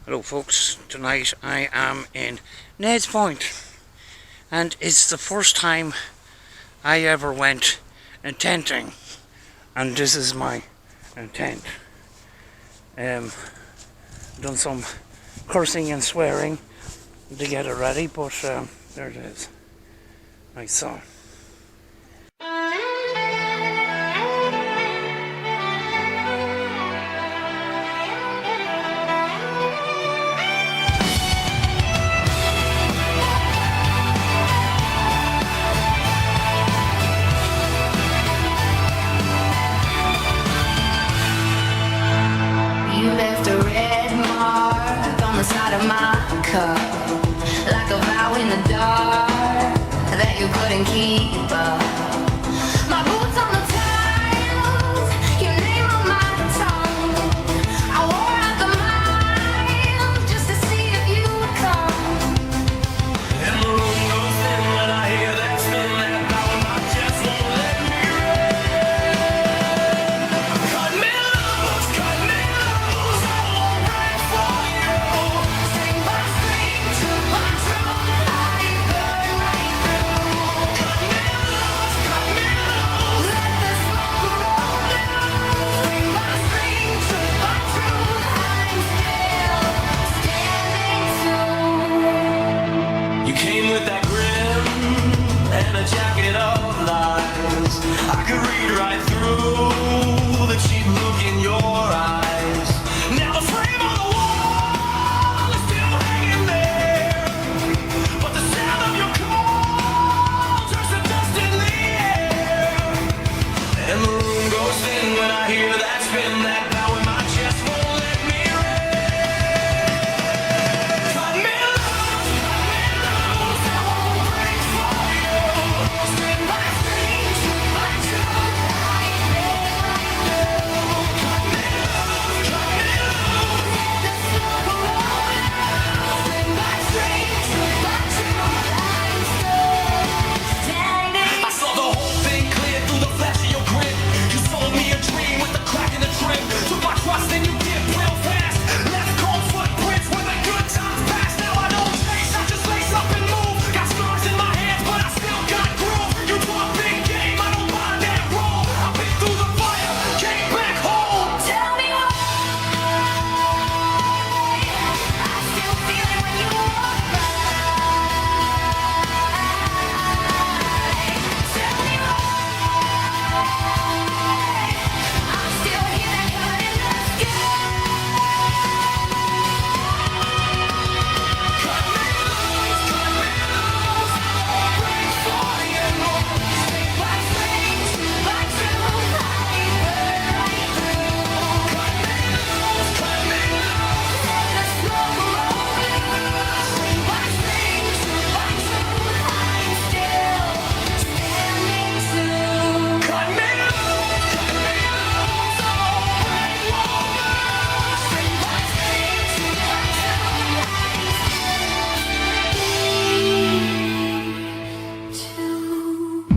Hello folks, tonight I am in Neds Point and it's the first time I ever went tenting, and this is my tent. Done some cursing and swearing to get it ready, but there it is. Nice song. You left a red mark on the side of my car, like a vow in the dark that you couldn't keep up. My boots on the tiles, your name on my tongue. I wore out the miles just to see if you would come. And the room goes in when I hear that spin, that vow in my chest won't let me rest. Cut me loose, cut me loose, I won't break for you. String by string to my truth, I burn right through. Cut me loose, let the smoke roll loose. String by string to my truth, I'm still standing too. You came with that grin and a jacket of lies. I could read right through the cheap look in your eyes. Now the frame on the wall is still hanging there, but the sound of your call turns to dust in the air. And the room goes thin when I hear that spin, that bow in my chest won't let me rest. Cut me loose, I won't break for you. String by string to my truth, I burn right through. Cut me loose, let the smoke roll loose. String by string to my truth, I'm still standing. I saw the whole thing clear through the flash of your grin. You sold me a dream with the crack in the trim. Took my trust and you did real fast. Left cold footprints when the good times passed. Now I don't chase, I just lace up and move. Got scars in my hands, but I still got groove. You talk big game, I don't mind that role. I've been through the fire, came back home. Tell me why I still feel it when you walk by. Tell me why I'm still here that cut in the sky. Cut me loose, I won't break for you. String by string to my truth, I burn right through. Cut me loose, let the smoke roll loose. String by string to my truth, I'm still standing too. Cut me loose, I won't break for you. String by string to my truth, I'm still too.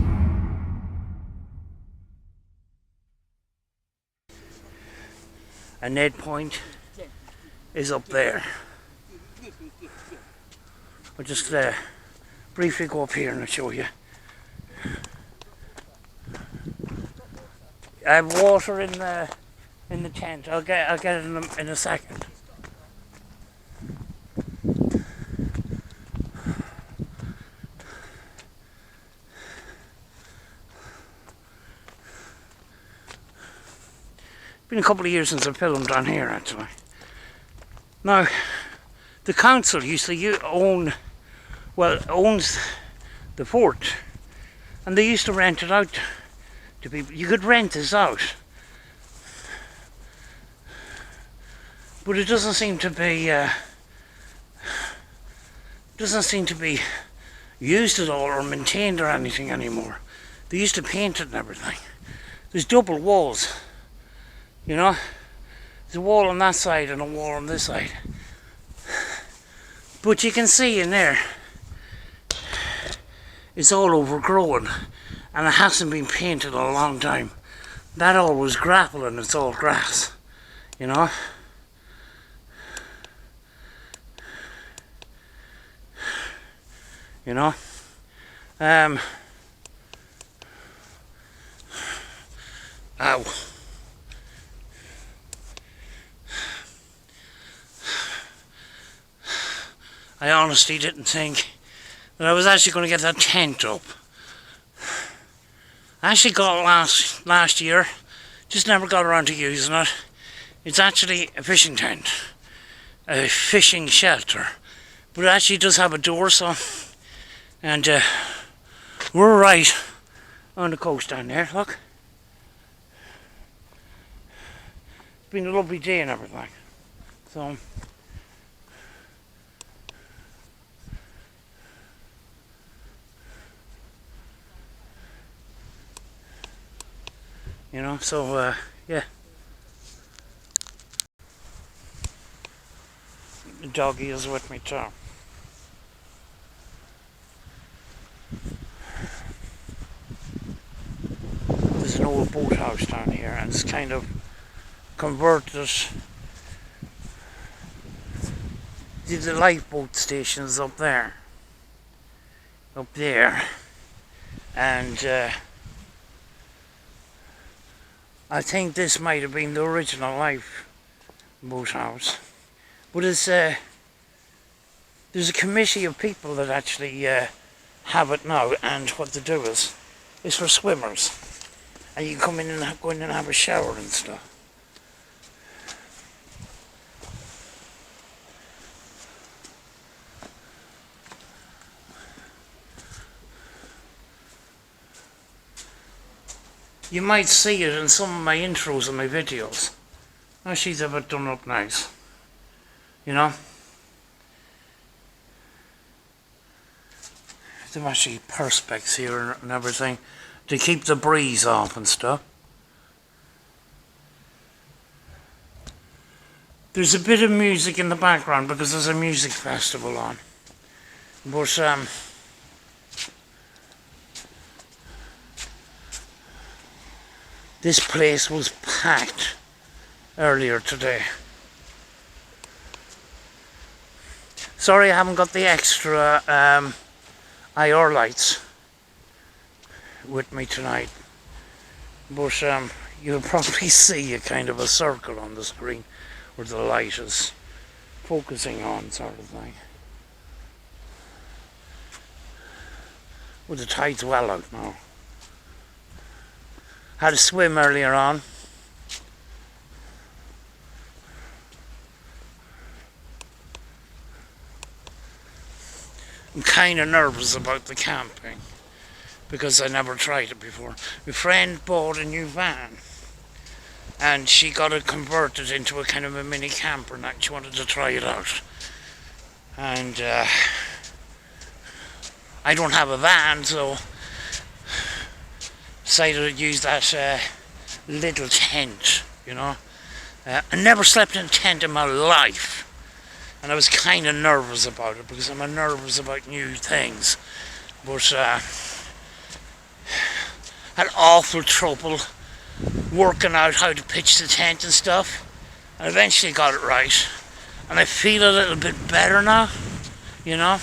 And Ned Point is up there. I'll just briefly go up here and I'll show you. I have water in the tent. I'll get it in a second. Been a couple of years since I filmed on here actually. Now, the council owns the fort, and they used to rent it out to people. You could rent this out, but it doesn't seem to be used at all or maintained or anything anymore. They used to paint it and everything. There's double walls, you know. There's a wall on that side and a wall on this side. But you can see in there, it's all overgrown and it hasn't been painted in a long time. That all was gravel and it's all grass, you know. you know. Ow. I honestly didn't think that I was actually going to get that tent up. I actually got it last year, just never got around to using it. It's actually a fishing tent, a fishing shelter, but it actually does have a door, so, and we're right on the coast down there, look. It's been a lovely day and everything, so. You know, so yeah. The doggy is with me too. There's an old boathouse down here, and it's kind of converted. The lifeboat station's up there, and I think this might have been the original lifeboat house, but it's there's a committee of people that actually have it now, and what they do is it's for swimmers, and you can come in and go in and have a shower and stuff. You might see it in some of my intros and my videos. Now she's a bit done up nice, you know. There's actually perspex here and everything to keep the breeze off and stuff. There's a bit of music in the background because there's a music festival on, but this place was packed earlier today. Sorry I haven't got the extra IR lights with me tonight, but you'll probably see a kind of a circle on the screen where the light is focusing on, sort of thing. Well, the tide's well out now. Had a swim earlier on. I'm kind of nervous about the camping because I never tried it before. My friend bought a new van and she got it converted into a kind of a mini camper, and she wanted to try it out. And I don't have a van, so decided to use that little tent, you know. I never slept in a tent in my life, and I was kind of nervous about it because I'm nervous about new things. But had awful trouble working out how to pitch the tent and stuff, and eventually got it right, and I feel a little bit better now, you know.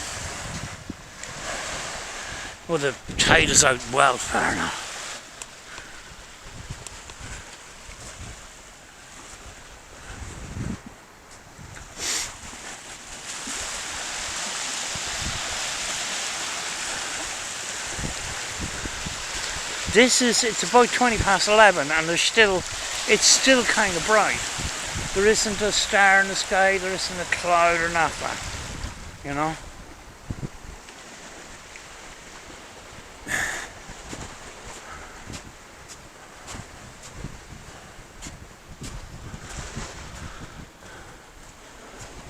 Well, the tide is out well far now. It's about 11 and it's still kind of bright. There isn't a star in the sky, there isn't a cloud or nothing, you know.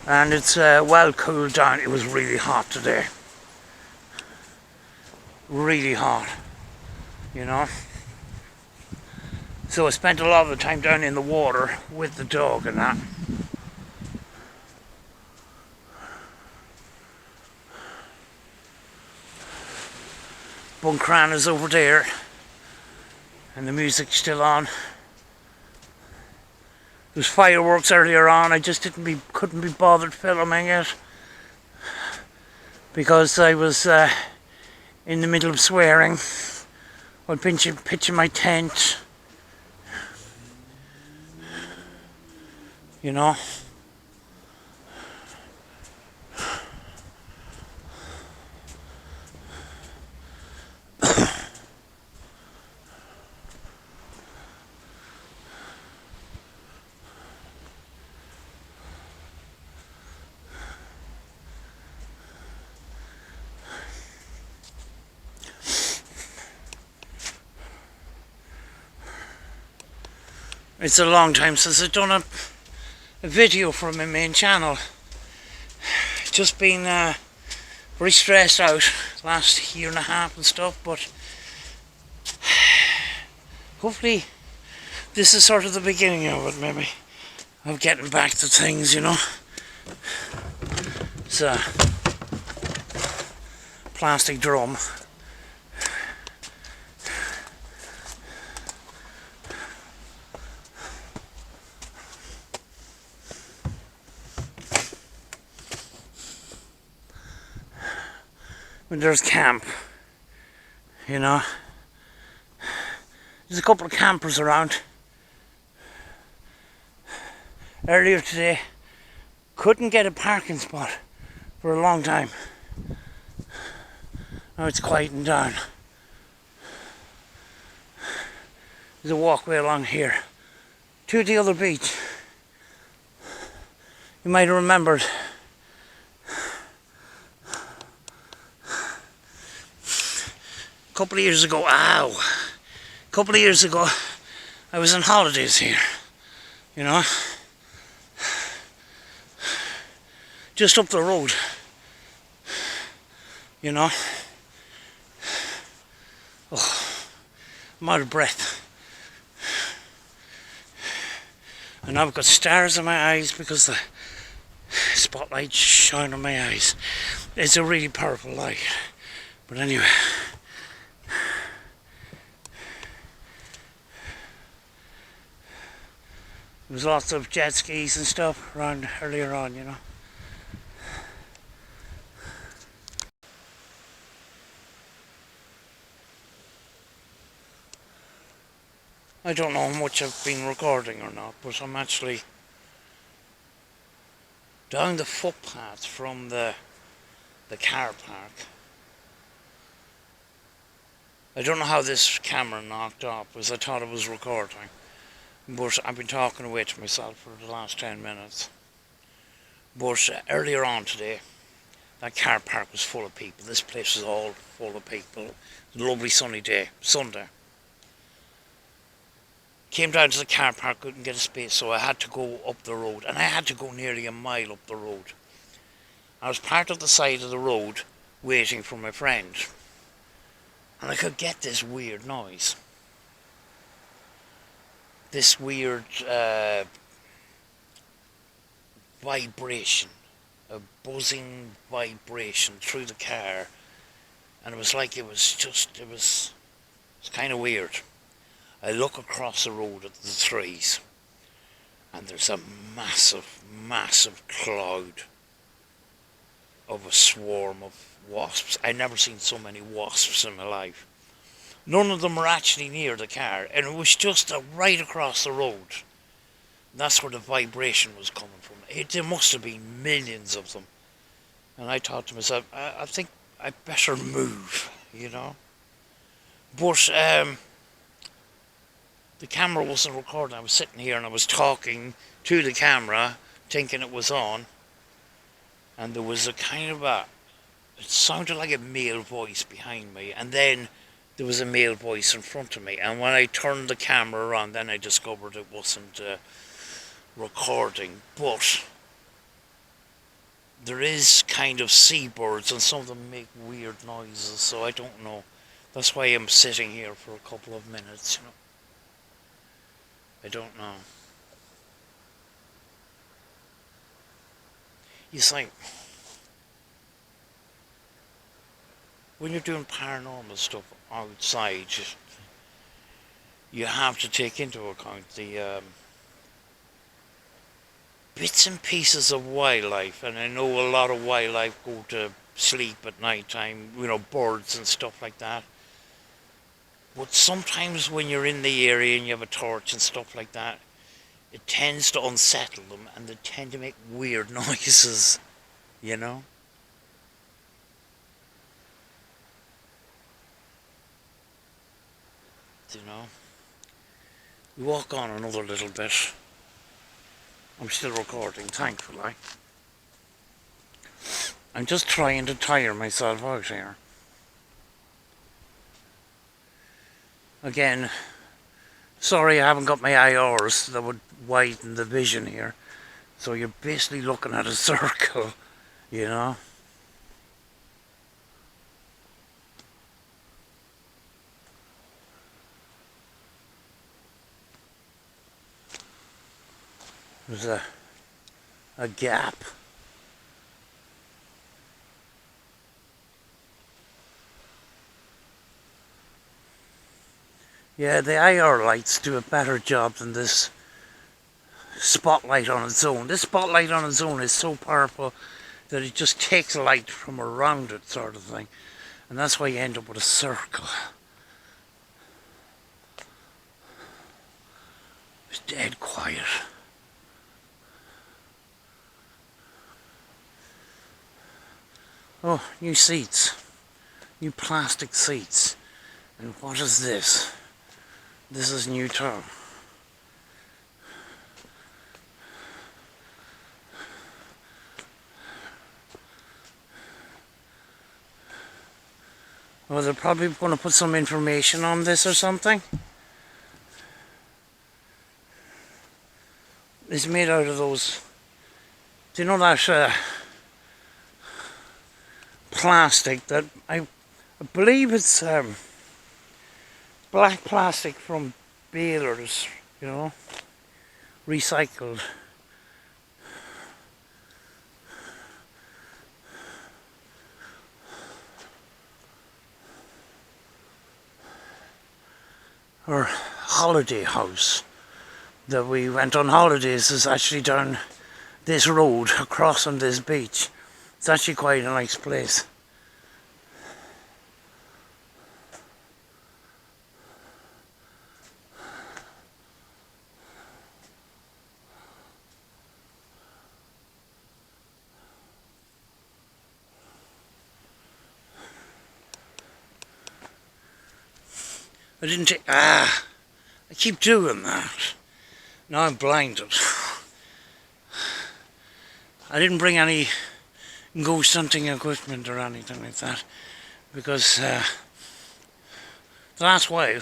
And it's well cooled down. It was really hot today. Really hot. You know, so I spent a lot of the time down in the water with the dog and that. Buncrana's over there, and the music's still on. There was fireworks earlier on. I just couldn't be bothered filming it. because I was in the middle of swearing while pitching my tent, you know. It's a long time since I've done a video for my main channel. Just been very stressed out last year and a half and stuff, but hopefully this is sort of the beginning of it, maybe, of getting back to things, you know. It's a plastic drum. When there's camp, you know, there's a couple of campers around. Earlier today, couldn't get a parking spot for a long time. Now it's quieting down. There's a walkway along here to the other beach. You might have remembered a couple of years ago, I was on holidays here, you know, just up the road, you know. Oh, I'm out of breath. And I've got stars in my eyes because the spotlight shine on my eyes. It's a really powerful light. But anyway. There was lots of jet skis and stuff around earlier on, you know. I don't know how much I've been recording or not, but I'm actually down the footpath from the car park. I don't know how this camera knocked off because I thought it was recording. But I've been talking away to myself for the last 10 minutes. But earlier on today, that car park was full of people. This place was all full of people. It was a lovely sunny day, Sunday. Came down to the car park, couldn't get a space, so I had to go up the road. And I had to go nearly a mile up the road. I was parked at the side of the road, waiting for my friend. And I could get this weird noise. This weird vibration, a buzzing vibration through the car, and it was like it was kind of weird. I look across the road at the trees, and there's a massive cloud of a swarm of wasps. I've never seen so many wasps in my life. None of them were actually near the car, and it was just right across the road. And that's where the vibration was coming from. There must have been millions of them. And I thought to myself, I think I better move, you know. But the camera wasn't recording. I was sitting here and I was talking to the camera, thinking it was on. And there was a kind of it sounded like a male voice behind me. And then there was a male voice in front of me, and when I turned the camera on, then I discovered it wasn't recording. But there is kind of seabirds, and some of them make weird noises, so I don't know. That's why I'm sitting here for a couple of minutes, you know. I don't know. You think, when you're doing paranormal stuff outside, you have to take into account the bits and pieces of wildlife, and I know a lot of wildlife go to sleep at night time, you know, birds and stuff like that. But sometimes when you're in the area and you have a torch and stuff like that, it tends to unsettle them and they tend to make weird noises, you know? You know? We walk on another little bit. I'm still recording, thankfully. I'm just trying to tire myself out here. Again, sorry I haven't got my IRs that would widen the vision here. So you're basically looking at a circle, you know? There's a gap. Yeah, the IR lights do a better job than this spotlight on its own. This spotlight on its own is so powerful that it just takes light from around it, sort of thing. And that's why you end up with a circle. It's dead quiet. Oh, new seats. New plastic seats. And what is this? This is new too. Oh, they're probably going to put some information on this or something. It's made out of those, do you know that plastic that I believe it's black plastic from balers, you know, recycled. Our holiday house that we went on holidays is actually down this road across on this beach. It's actually quite a nice place. I didn't take, I keep doing that. Now I'm blinded. I didn't bring any ghost hunting equipment or anything like that because the last while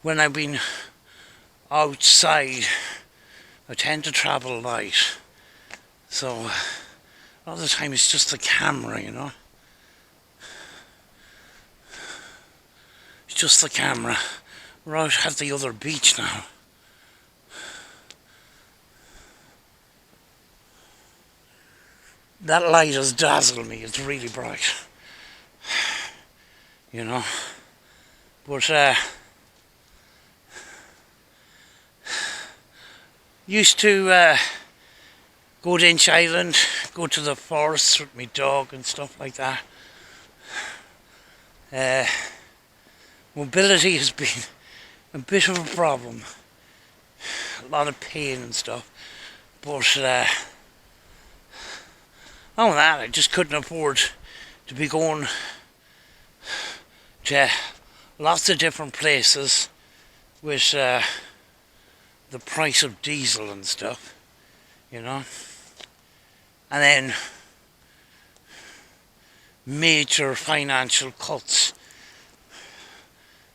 when I've been outside I tend to travel light, so a lot of the time it's just the camera, you know. It's just the camera. We're out at the other beach now. That light has dazzled me, it's really bright. You know. But used to go to Inch Island, go to the forest with my dog and stuff like that. Mobility has been a bit of a problem. A lot of pain and stuff. But on that, I just couldn't afford to be going to lots of different places with the price of diesel and stuff, you know. And then major financial cuts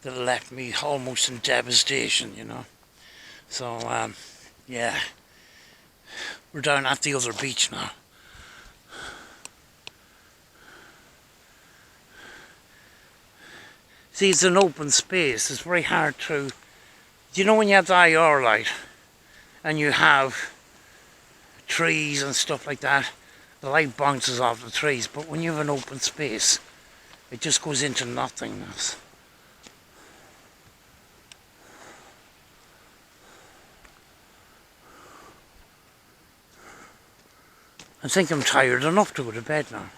that left me almost in devastation, you know. So, yeah, we're down at the other beach now. See, it's an open space. It's very hard to... Do you know when you have the IR light and you have trees and stuff like that, the light bounces off the trees, but when you have an open space, it just goes into nothingness. I think I'm tired enough to go to bed now.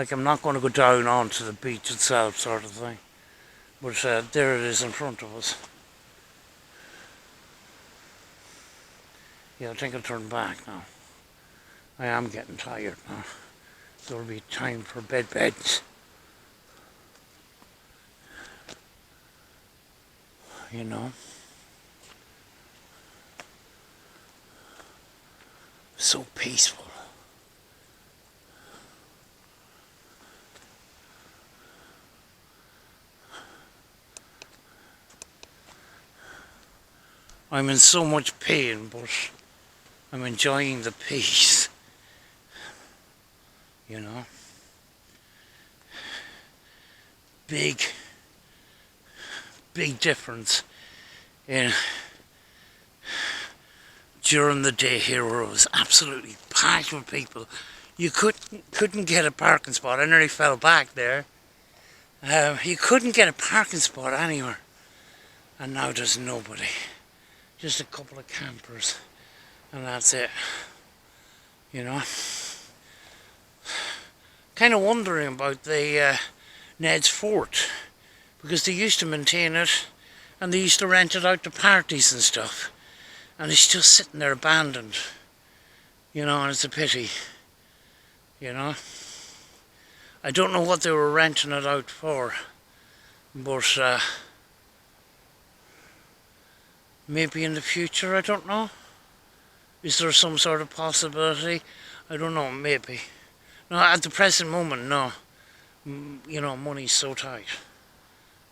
Like I'm not going to go down onto the beach itself, sort of thing. But there it is in front of us. Yeah, I think I'll turn back now. I am getting tired now. So it'll be time for beds. You know. So peaceful. I'm in so much pain, but I'm enjoying the peace. You know? Big difference in during the day here where it was absolutely packed with people. You couldn't get a parking spot. I nearly fell back there. You couldn't get a parking spot anywhere. And now there's nobody. Just a couple of campers. And that's it. You know? Kind of wondering about the Neds fort. Because they used to maintain it. And they used to rent it out to parties and stuff. And it's just sitting there abandoned. You know, and it's a pity. You know? I don't know what they were renting it out for. But maybe in the future, I don't know. Is there some sort of possibility? I don't know, maybe. No, at the present moment, no. You know, money's so tight.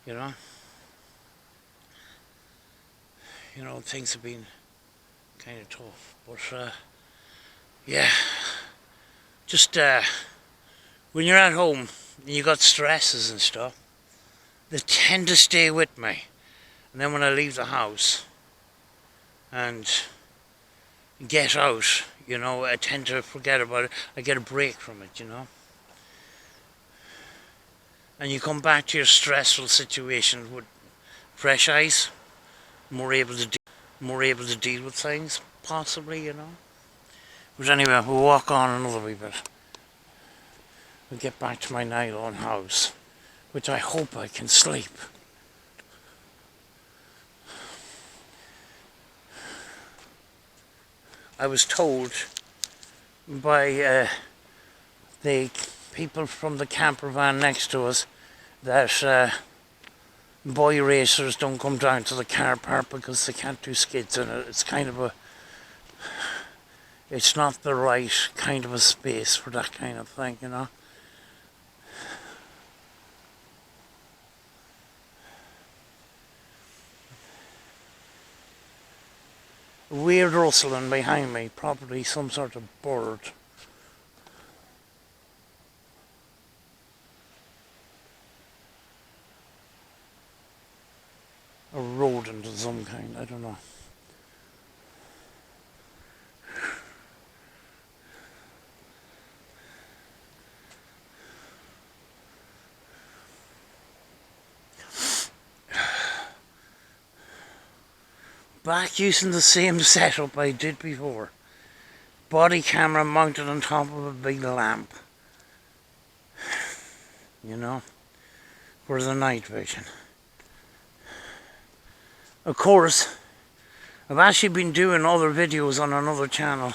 You know? You know, things have been kind of tough. But, yeah. Just, when you're at home and you got stresses and stuff, they tend to stay with me. And then when I leave the house and get out, you know, I tend to forget about it. I get a break from it, you know. And you come back to your stressful situation with fresh eyes, more able to deal with things, possibly, you know. But anyway, we'll walk on another wee bit. We'll get back to my nylon house, which I hope I can sleep. I was told by the people from the camper van next to us that boy racers don't come down to the car park because they can't do skids in it. It's kind of it's not the right kind of a space for that kind of thing, you know. Weird rustling behind me, probably some sort of bird. A rodent of some kind, I don't know. Back using the same setup I did before. Body camera mounted on top of a big lamp. You know, for the night vision. Of course, I've actually been doing other videos on another channel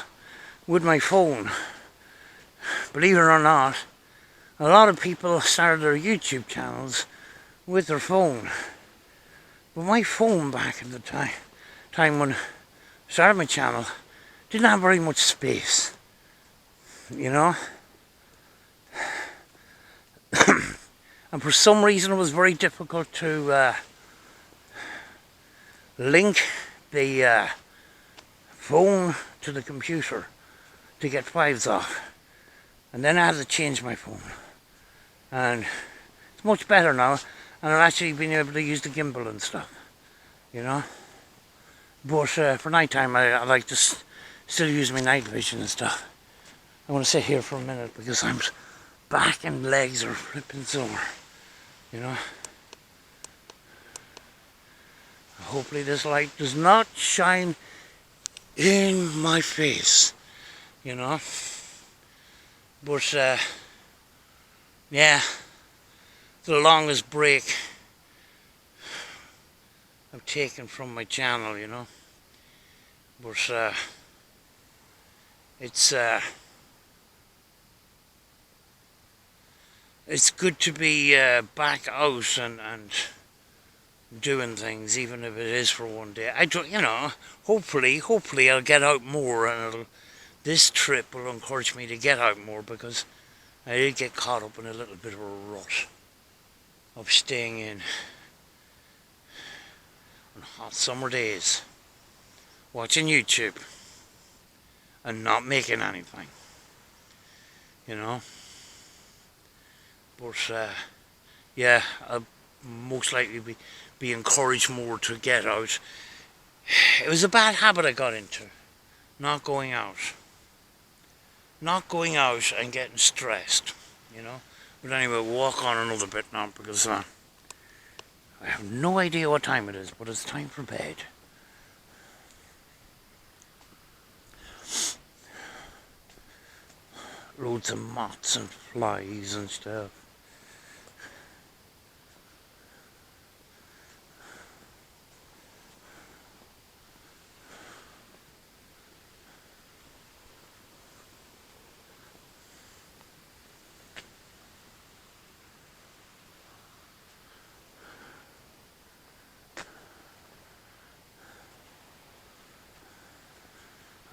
with my phone. Believe it or not, a lot of people started their YouTube channels with their phone. But my phone back in the time when I started my channel didn't have very much space, you know. And for some reason it was very difficult to link the phone to the computer to get files off. And then I had to change my phone. And it's much better now, and I've actually been able to use the gimbal and stuff, you know. But for night time, I like to still use my night vision and stuff. I want to sit here for a minute because I'm back and legs are flipping sore, you know. Hopefully this light does not shine in my face, you know. But Yeah, the longest break I've taken from my channel, you know. But it's good to be back out and doing things, even if it is for one day. I don't, you know. Hopefully I'll get out more, and this trip will encourage me to get out more, because I did get caught up in a little bit of a rut of staying in on hot summer days, watching YouTube and not making anything, you know. But yeah, I'll most likely be encouraged more to get out. It was a bad habit I got into, not going out and getting stressed, you know. But anyway, we'll walk on another bit now, because I have no idea what time it is, but it's time for bed. Loads of moths and flies and stuff.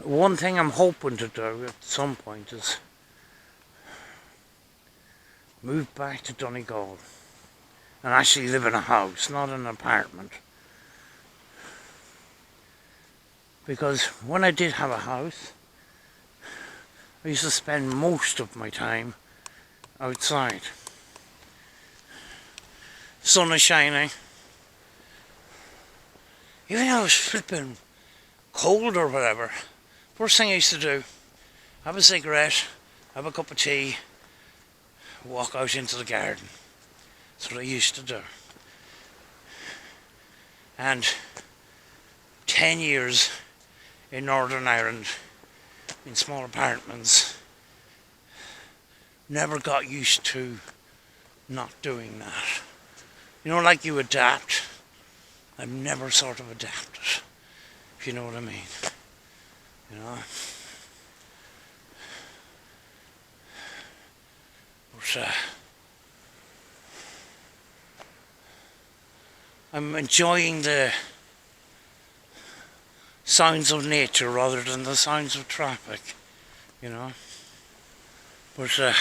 One thing I'm hoping to do at some point is move back to Donegal and actually live in a house, not an apartment. Because when I did have a house, I used to spend most of my time outside. Sun is shining. Even though it was flipping cold or whatever, first thing I used to do, have a cigarette, have a cup of tea, walk out into the garden. That's what I used to do. And 10 years in Northern Ireland, in small apartments, never got used to not doing that. You know, like you adapt. I've never sort of adapted, if you know what I mean. You know. But I'm enjoying the sounds of nature rather than the sounds of traffic, you know. But turn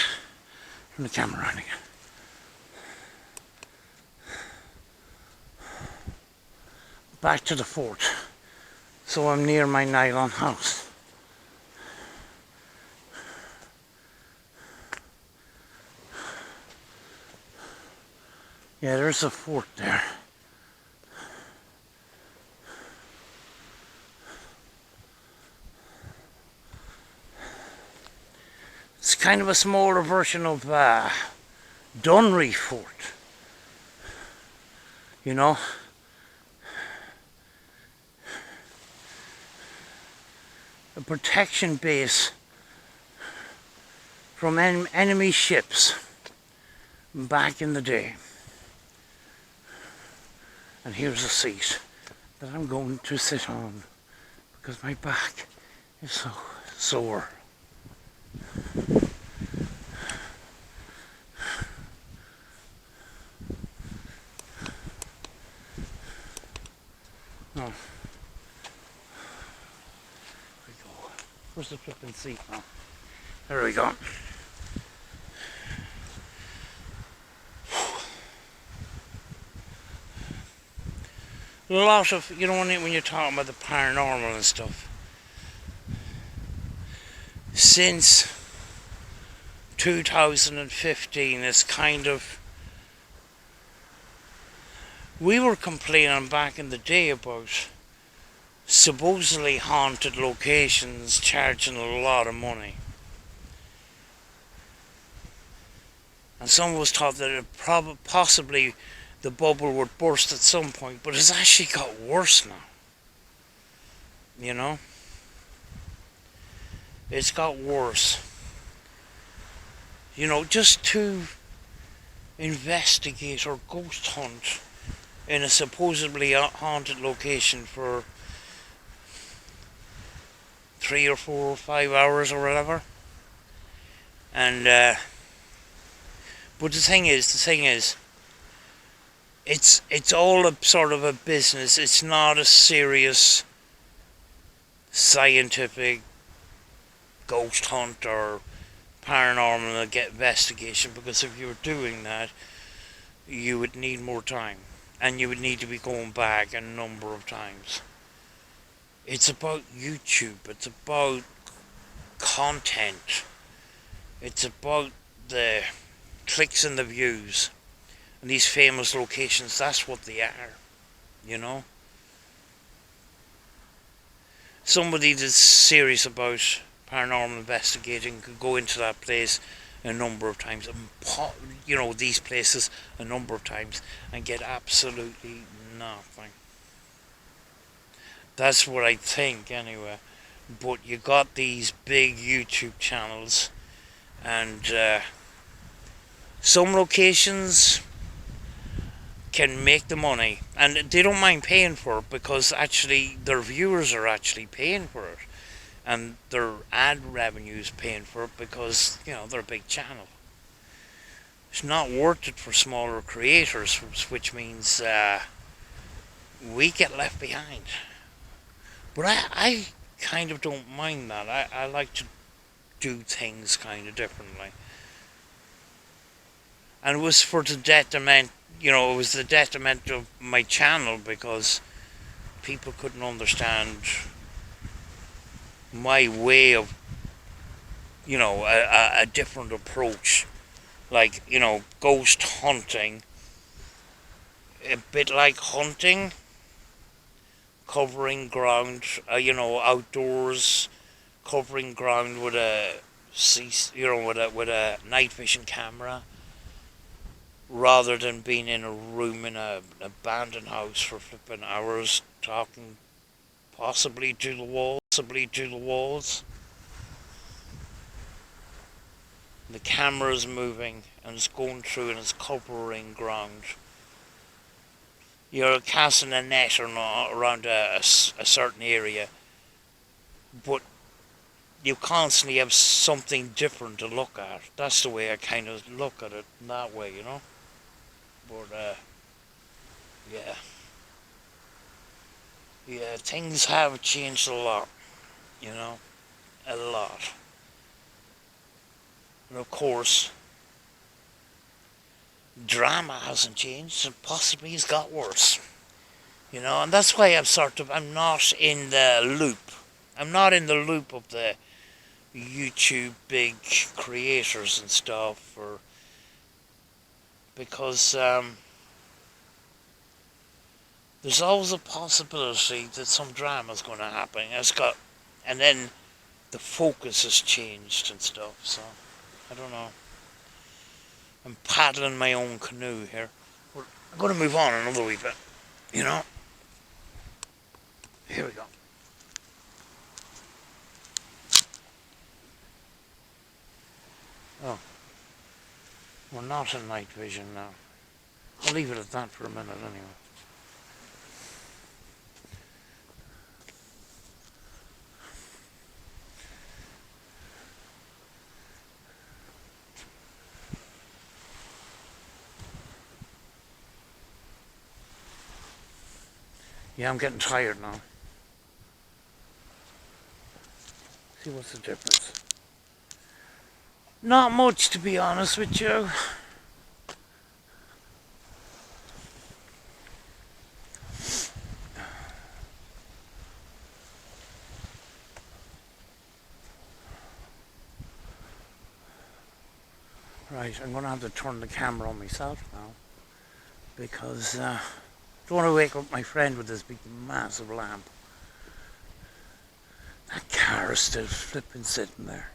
the camera on again. Back to the fort. So I'm near my nylon house. Yeah, there's a fort there. It's kind of a smaller version of Dunry Fort. You know? A protection base from enemy ships back in the day. And here's a seat that I'm going to sit on because my back is so sore. Oh. Where's the flipping seat now? There we go. A lot of, you know, when you're talking about the paranormal and stuff, since 2015, it's kind of, we were complaining back in the day about supposedly haunted locations charging a lot of money. And some of us thought that it possibly the bubble would burst at some point, but it's actually got worse now. You know? It's got worse. You know, just to investigate or ghost hunt in a supposedly haunted location for 3 or 4 or 5 hours or whatever. And but the thing is, it's all a sort of a business. It's not a serious scientific ghost hunt or paranormal investigation, because if you were doing that, you would need more time, and you would need to be going back a number of times. It's about YouTube, it's about content, it's about the clicks and the views, and these famous locations, that's what they are, you know. Somebody that's serious about paranormal investigating could go into that place a number of times, and these places a number of times, and get absolutely nothing. That's what I think, anyway. But you got these big YouTube channels, and some locations can make the money, and they don't mind paying for it, because actually their viewers are actually paying for it, and their ad revenues paying for it, because they're a big channel. It's not worth it for smaller creators, which means we get left behind. But I kind of don't mind that. I like to do things kind of differently. And it was for the detriment, it was the detriment of my channel, because people couldn't understand my way of, a different approach. Like, ghost hunting, a bit like hunting, covering ground, outdoors, covering ground with a with a night vision camera, rather than being in a room in an abandoned house for flipping hours, talking possibly to the walls. The camera's moving, and it's going through, and it's covering ground. You're casting a net around a certain area, but you constantly have something different to look at. That's the way I kind of look at it, in that way, But, yeah. Yeah, things have changed a lot, a lot. And of course, drama hasn't changed, and possibly it's got worse. And that's why I'm not in the loop. I'm not in the loop of the YouTube big creators and stuff, because there's always a possibility that some drama's going to happen. And then the focus has changed and stuff, so I don't know. I'm paddling my own canoe here. I'm going to move on another wee bit, Here we go. Oh. We're not in night vision now. I'll leave it at that for a minute anyway. Yeah, I'm getting tired now. See, what's the difference? Not much, to be honest with you. Right, I'm going to have to turn the camera on myself now, because I don't want to wake up my friend with this big massive lamp. That car is still flipping sitting there.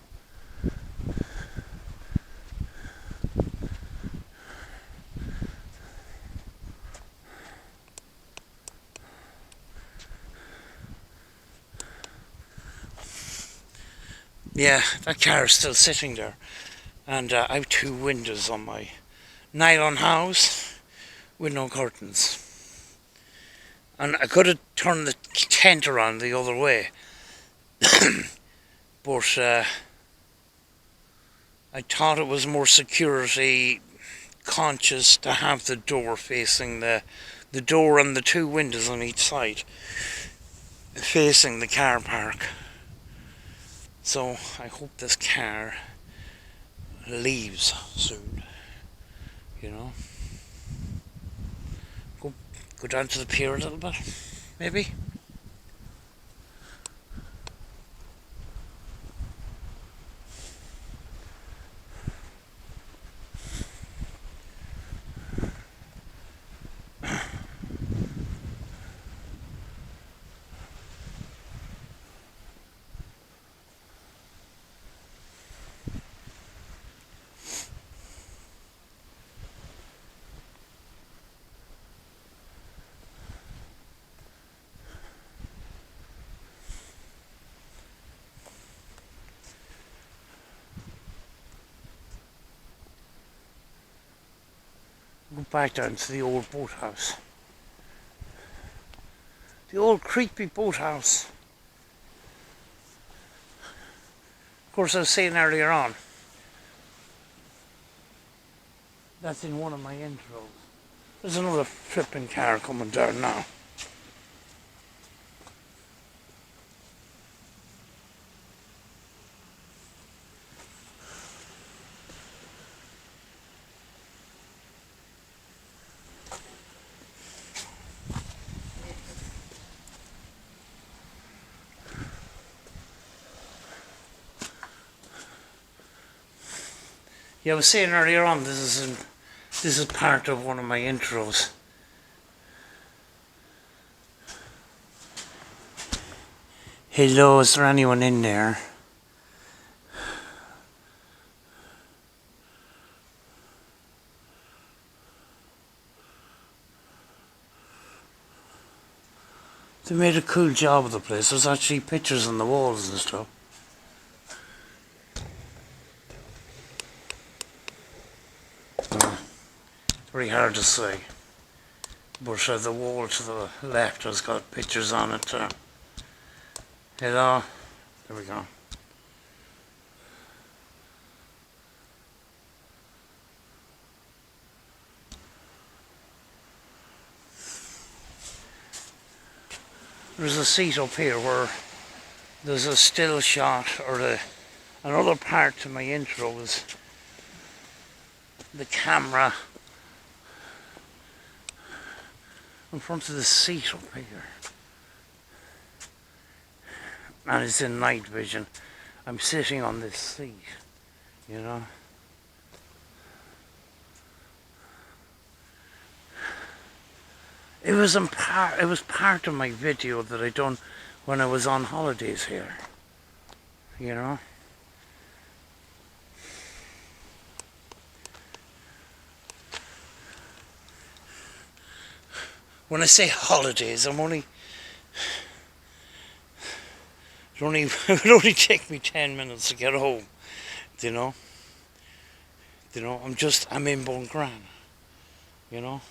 Yeah, that car is still sitting there. And I have two windows on my nylon house with no curtains. And I could have turned the tent around the other way, but I thought it was more security conscious to have the door facing the door and the two windows on each side facing the car park. So I hope this car leaves soon, you know. Go down to the pier a little bit, maybe. Go back down to the old boathouse. The old creepy boathouse. Of course, I was saying earlier on, that's in one of my intros. There's another flipping car coming down now. Yeah, I was saying earlier on, this is part of one of my intros. Hello, is there anyone in there? They made a cool job of the place. There's actually pictures on the walls and stuff. It's very hard to see. But the wall to the left has got pictures on it too. Hello. There we go. There's a seat up here where there's a still shot, or another part to my intro was the camera in front of the seat up here. And it's in night vision. I'm sitting on this seat, you know. It was part of my video that I done when I was on holidays here, you know. When I say holidays, it would only take me 10 minutes to get home, you know. I'm in Buncrana, you know.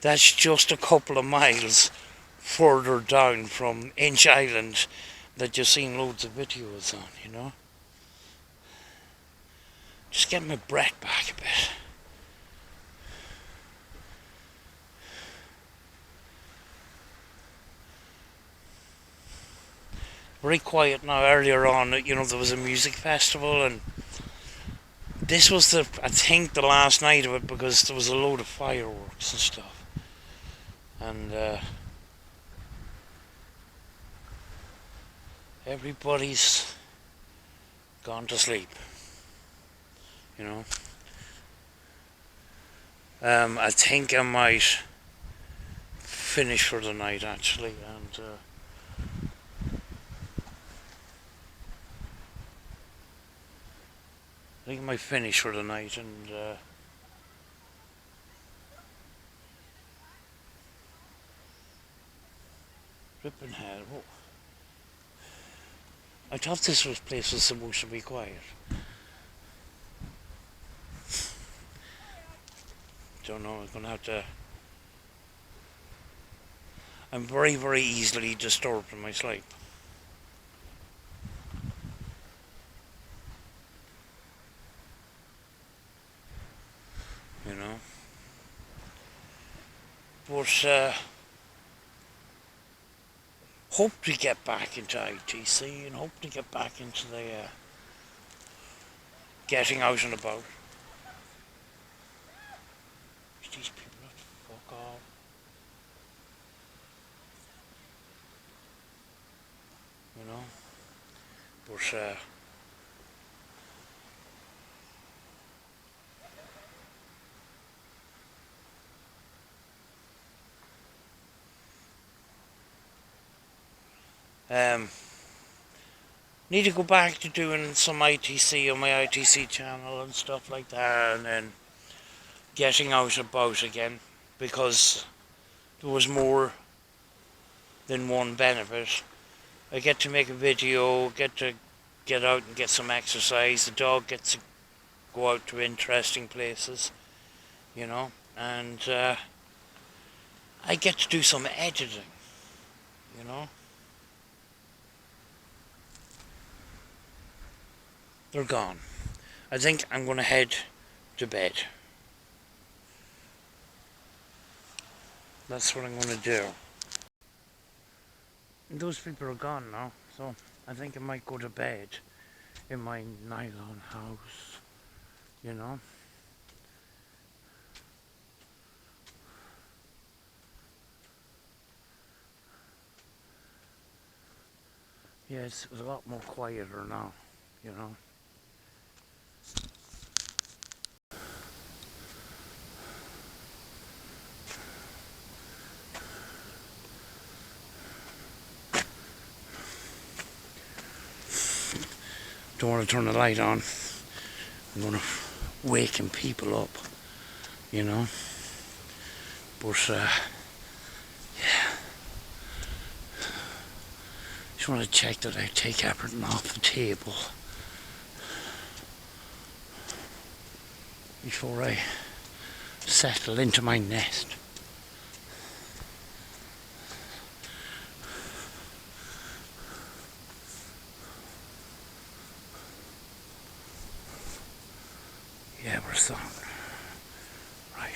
That's just a couple of miles further down from Inch Island that you've seen loads of videos on, you know. Just get my breath back a bit. Very quiet now. Earlier on, you know, there was a music festival, and this was I think the last night of it, because there was a load of fireworks and stuff. And everybody's gone to sleep, you know. I think I might finish for the night, actually, and I think I might finish for the night, and flipping hell. Whoa. I thought this place was supposed to be quiet. don't know, I'm gonna have to. I'm very, very easily disturbed in my sleep. You know? But, hope to get back into ITC and hope to get back into the, getting out and about. These people have to fuck off. You know? But, need to go back to doing some ITC on my ITC channel and stuff like that, and then getting out about again, because there was more than one benefit. I get to make a video, get to get out and get some exercise, the dog gets to go out to interesting places, you know, and I get to do some editing, you know. They're gone. I think I'm going to head to bed. That's what I'm going to do. And those people are gone now, so I think I might go to bed in my nylon house, you know. Yeah, it's a lot more quieter now, you know. Don't want to turn the light on. I'm going to waken people up, you know. But, yeah. Just want to check that I take everything off the table before I settle into my nest. Yeah, we're song. Right.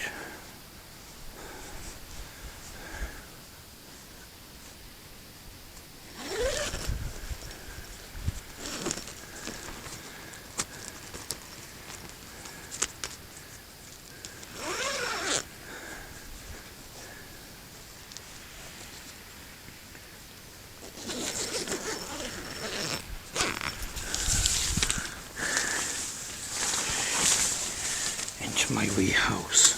Into my wee house.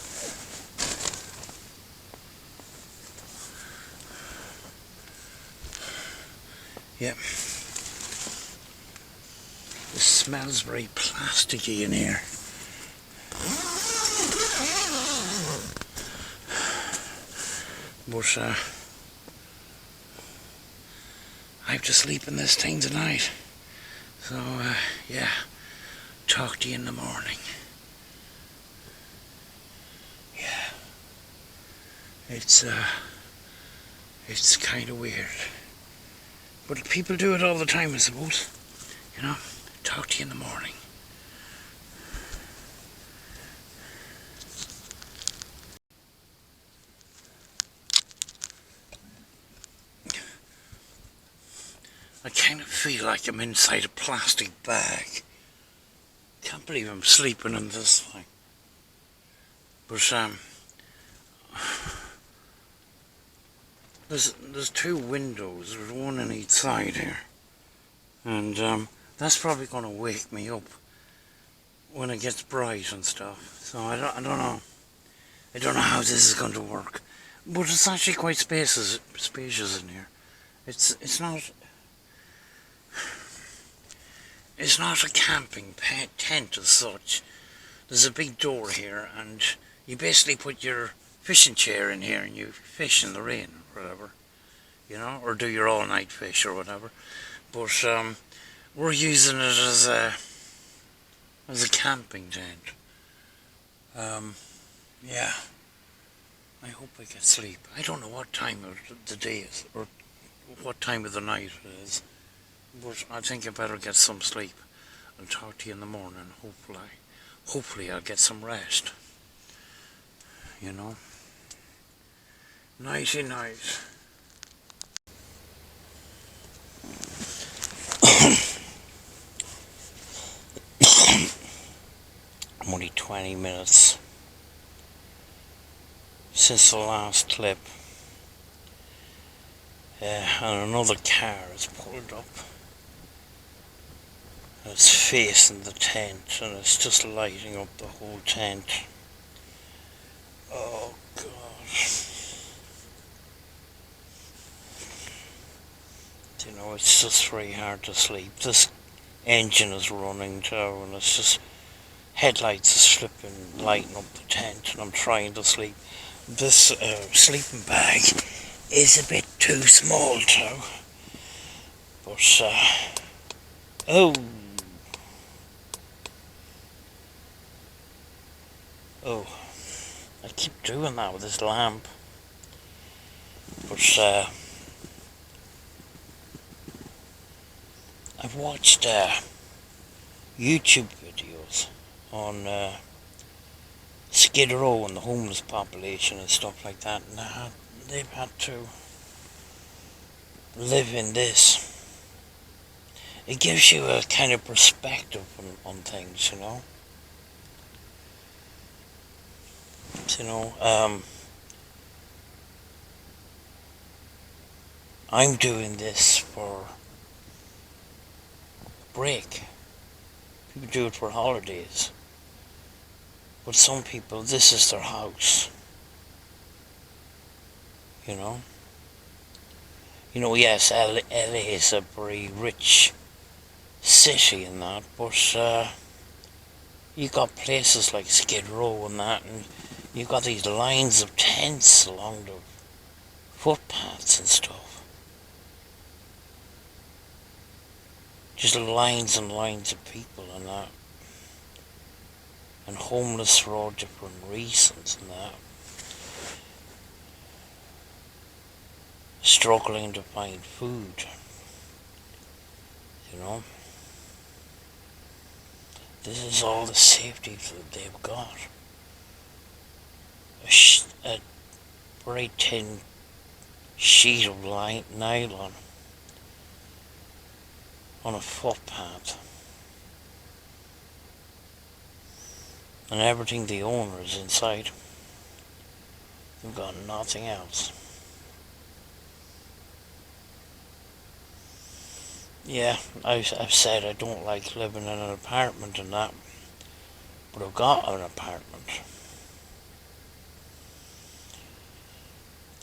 Yep. This smells very plasticky in here. But I have to sleep in this thing tonight. So yeah, talk to you in the morning. Yeah. It's kind of weird. But people do it all the time, I suppose. You know, talk to you in the morning. I kind of feel like I'm inside a plastic bag. Can't believe I'm sleeping in this thing. But there's two windows. There's one on each side here, and that's probably going to wake me up when it gets bright and stuff. So I don't know. I don't know how this is going to work, but it's actually quite spacious in here. It's not a camping tent as such. There's a big door here, and you basically put your fishing chair in here and you fish in the rain or whatever, you know, or do your all-night fish or whatever. But we're using it as a camping tent. Yeah, I hope I get sleep. I don't know what time of the day is, or what time of the night it is, but I think I better get some sleep. I'll talk to you in the morning, hopefully I'll get some rest, you know. Nighty night. I'm only 20 minutes since the last clip, and another car has pulled up. And it's facing the tent, and it's just lighting up the whole tent. Oh God. You know, it's just very hard to sleep. This engine is running too, and it's just headlights are slipping, lighting up the tent, and I'm trying to sleep. This sleeping bag is a bit too small too. But oh, I keep doing that with this lamp. But I've watched YouTube videos on Skid Row and the homeless population and stuff like that, and they've had to live in this. It gives you a kind of perspective on things, you know. I'm doing this for a break. People do it for holidays. But some people, this is their house. You know? Yes, LA is a very rich city and that, but you got places like Skid Row and that, and you got these lines of tents along the footpaths and stuff. Just lines and lines of people and that. And homeless for all different reasons and that. Struggling to find food. You know? This is all the safety that they've got. A very thin sheet of nylon on a footpath. And everything the owner is inside. They've got nothing else. Yeah, I've said I don't like living in an apartment and that, but I've got an apartment.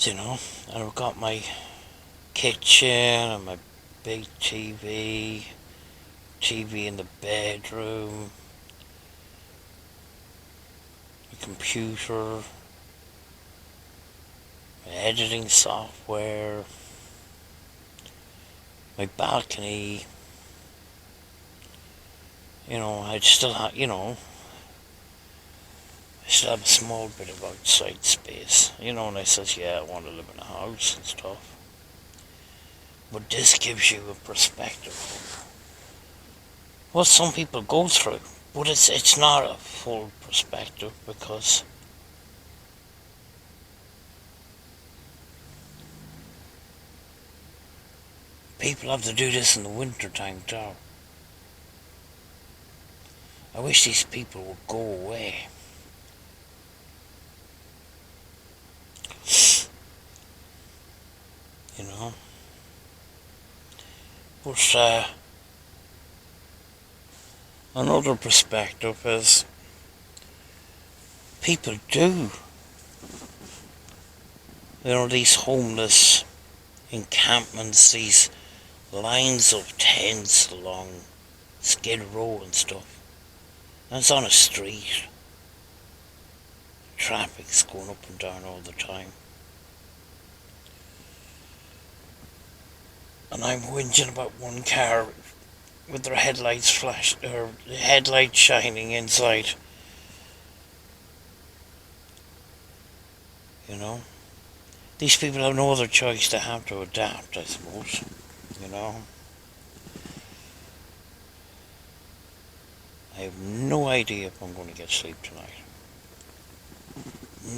And I've got my kitchen and my big TV in the bedroom, my computer, my editing software, my balcony. I'd still have, I still have a small bit of outside space, and I says, yeah, I want to live in a house and stuff. But this gives you a perspective of what some people go through. But it's not a full perspective, because people have to do this in the winter time too. I wish these people would go away. But another perspective is people do. These homeless encampments, these lines of tents along Skid Row and stuff. And it's on a street. Traffic's going up and down all the time. And I'm whinging about one car with their headlights shining inside. you know. These people have no other choice, they have to adapt, I suppose, you know. I have no idea if I'm going to get sleep tonight.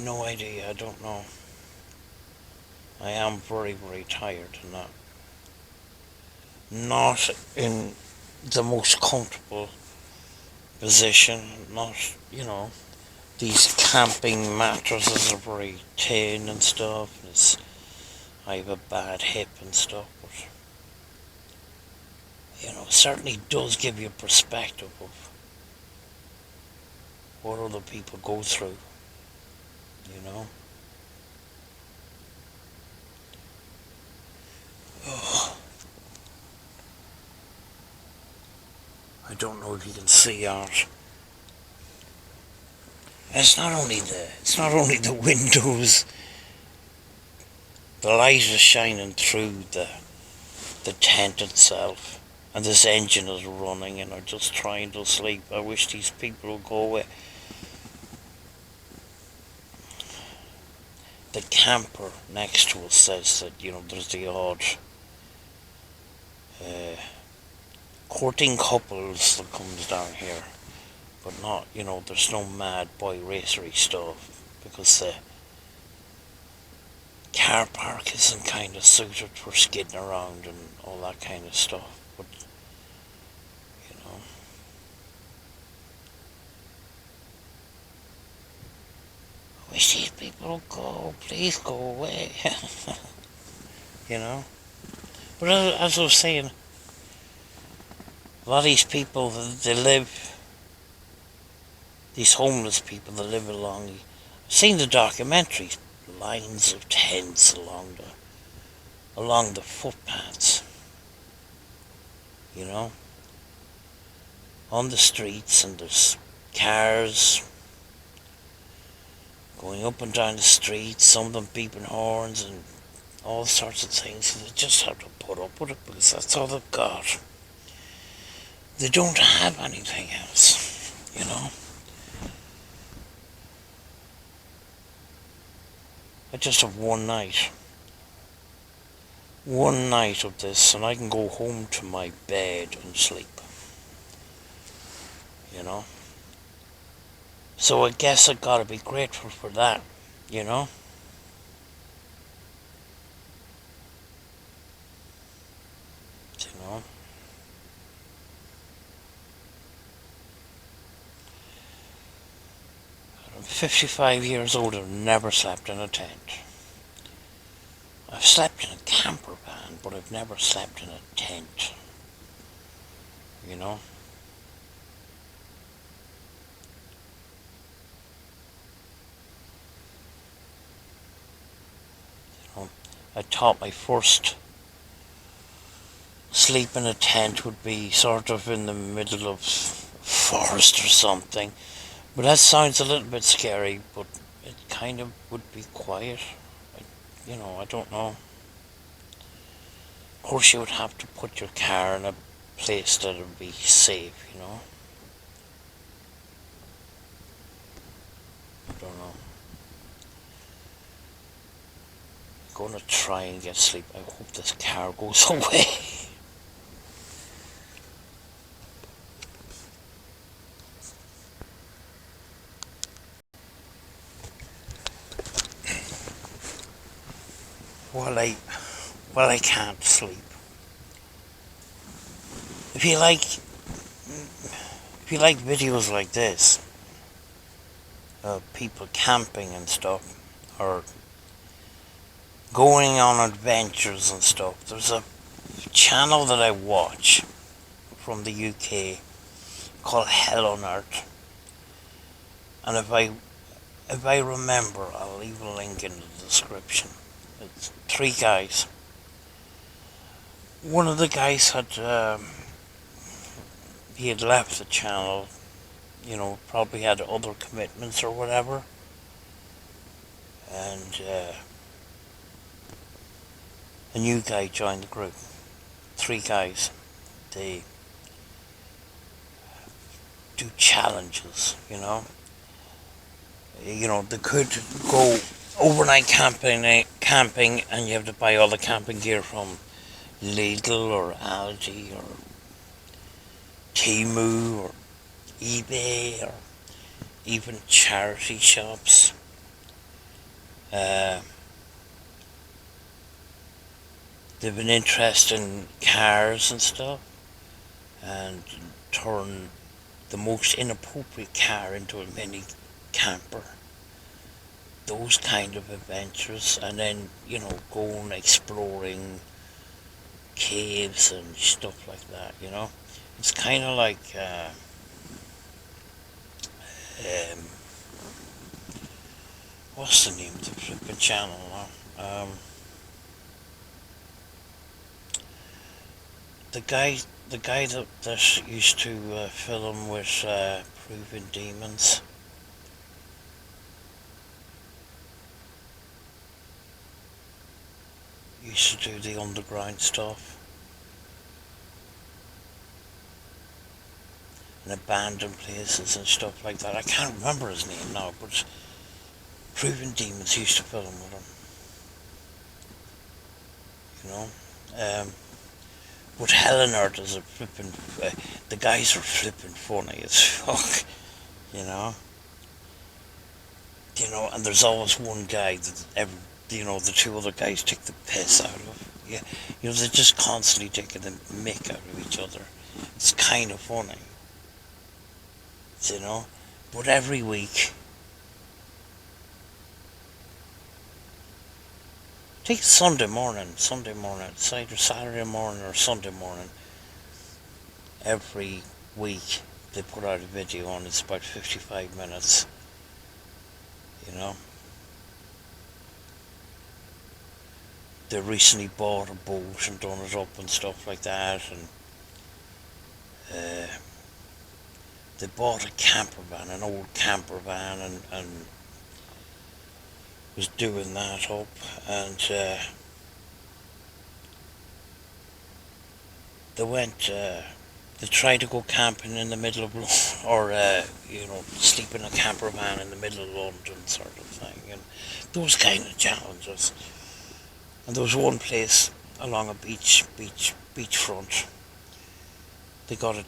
No idea, I don't know. I am very, very tired and not in the most comfortable position, not, you know, these camping mattresses are very thin and stuff. I have a bad hip and stuff, but, you know, it certainly does give you a perspective of what other people go through, you know. Oh, I don't know if you can see out. It's not only the windows. The light is shining through the tent itself, and this engine is running, and I'm just trying to sleep. I wish these people would go away. The camper next to us says that, you know, there's the odd courting couples that comes down here, but not, you know, there's no mad boy racery stuff, because the car park isn't kind of suited for skidding around and all that kind of stuff, but, you know. I wish these people would go, please go away, you know. But as I was saying, a lot of these people, they live, these homeless people that live along, I've seen the documentaries, lines of tents along the footpaths, you know, on the streets, and there's cars going up and down the streets, some of them beeping horns and all sorts of things, and they just have to put up with it because that's all they've got. They don't have anything else, you know. I just have one night of this, and I can go home to my bed and sleep, you know. So I guess I gotta be grateful for that, you know. You know. I'm 55 years old and I've never slept in a tent. I've slept in a camper van, but I've never slept in a tent, you know. I thought my first sleep in a tent would be sort of in the middle of forest or something, but that sounds a little bit scary, but it kind of would be quiet. You know, I don't know. Of course you would have to put your car in a place that would be safe, you know. I don't know. I'm gonna try and get sleep. I hope this car goes away. While I can't sleep. If you like videos like this, people camping and stuff, or going on adventures and stuff, there's a channel that I watch from the UK called Hell on Earth, and if I remember, I'll leave a link in the description. It's 3 guys. One of the guys he had left the channel, you know, probably had other commitments or whatever, and a new guy joined the group. 3 guys. They do challenges, you know. You know, they could go overnight camping, and you have to buy all the camping gear from Lidl or Aldi or Temu or eBay or even charity shops. They've been interested in cars and stuff, and turn the most inappropriate car into a mini camper. Those kind of adventures, and then going exploring caves and stuff like that. It's kind of like what's the name of the flipping channel now? The guy that used to film with Proving Demons. Used to do the underground stuff. And abandoned places and stuff like that. I can't remember his name now, but Proving Demons used to film with him. But hell on earth is a flipping... the guys are flipping funny as fuck, and there's always one guy that the two other guys take the piss out of. Yeah, they're just constantly taking the mick out of each other. It's kind of funny, but every week, take Sunday morning, it's either Saturday morning or Sunday morning, every week they put out a video and it's about 55 minutes, They recently bought a boat and done it up and stuff like that, and they bought a camper van, an old camper van, and was doing that up, and they tried to go camping in the middle of or sleep in a camper van in the middle of London sort of thing, and those kind of challenges. And there was one place along a beachfront. They got a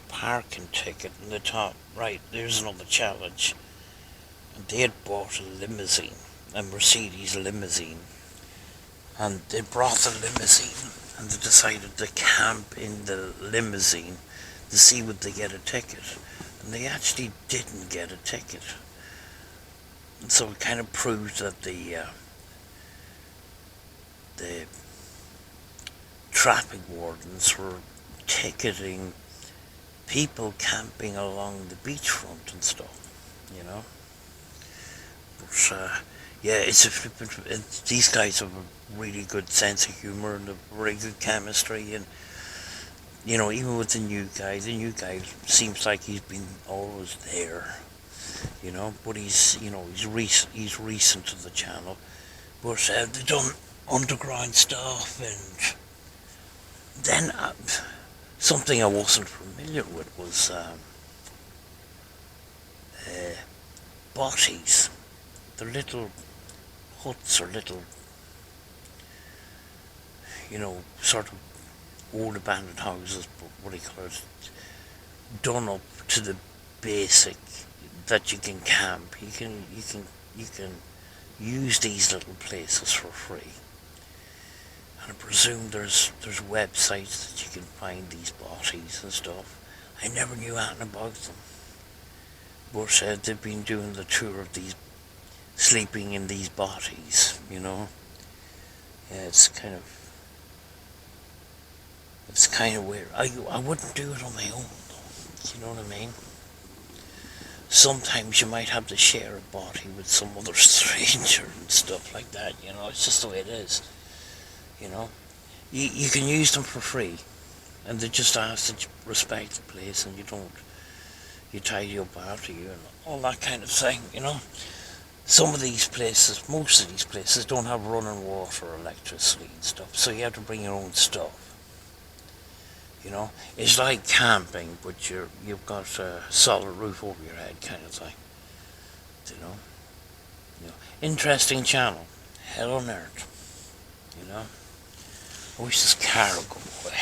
parking ticket, and they thought, right, there's another challenge. And they had bought a limousine, a Mercedes limousine, and they brought the limousine, and they decided to camp in the limousine to see would they get a ticket. And they actually didn't get a ticket. And so it kind of proved that the traffic wardens were ticketing people camping along the beachfront and stuff, But these guys have a really good sense of humour and a very good chemistry, and even with the new guy seems like he's been always there, But he's recent to the channel, but they've done underground stuff, and then something I wasn't familiar with was botties. They're little huts or little, sort of old abandoned houses, but what do you call it, done up to the basic that you can camp. You can use these little places for free. And I presume there's websites that you can find these botties and stuff. I never knew anything about them. But they've been doing the tour of these, sleeping in these botties, Yeah, it's kind of weird. I wouldn't do it on my own, though. You know what I mean? Sometimes you might have to share a body with some other stranger and stuff like that, It's just the way it is, You can use them for free, and they just ask that you respect the place and you tidy up after you and all that kind of thing, Some of these places, most of these places don't have running water or electricity and stuff, so you have to bring your own stuff. It's like camping, but you've got a solid roof over your head kind of thing. Interesting channel. Hell on earth. You know? I wish this car would go away.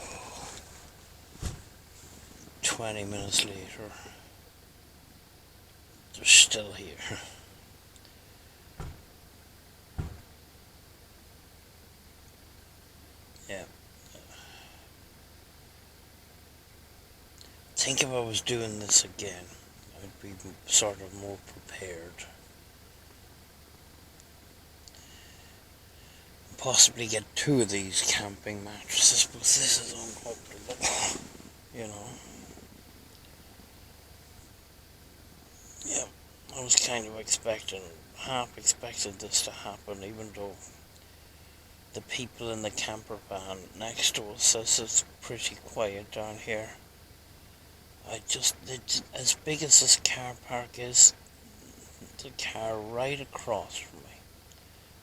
Oh, 20 minutes later, they're still here. Yeah. I think if I was doing this again, I'd be sort of more prepared. Possibly get 2 of these camping mattresses, because this is uncomfortable. You know. Yeah, I was kind of half expected this to happen, even though the people in the camper van next to us says it's pretty quiet down here. As big as this car park is, the car right across from me,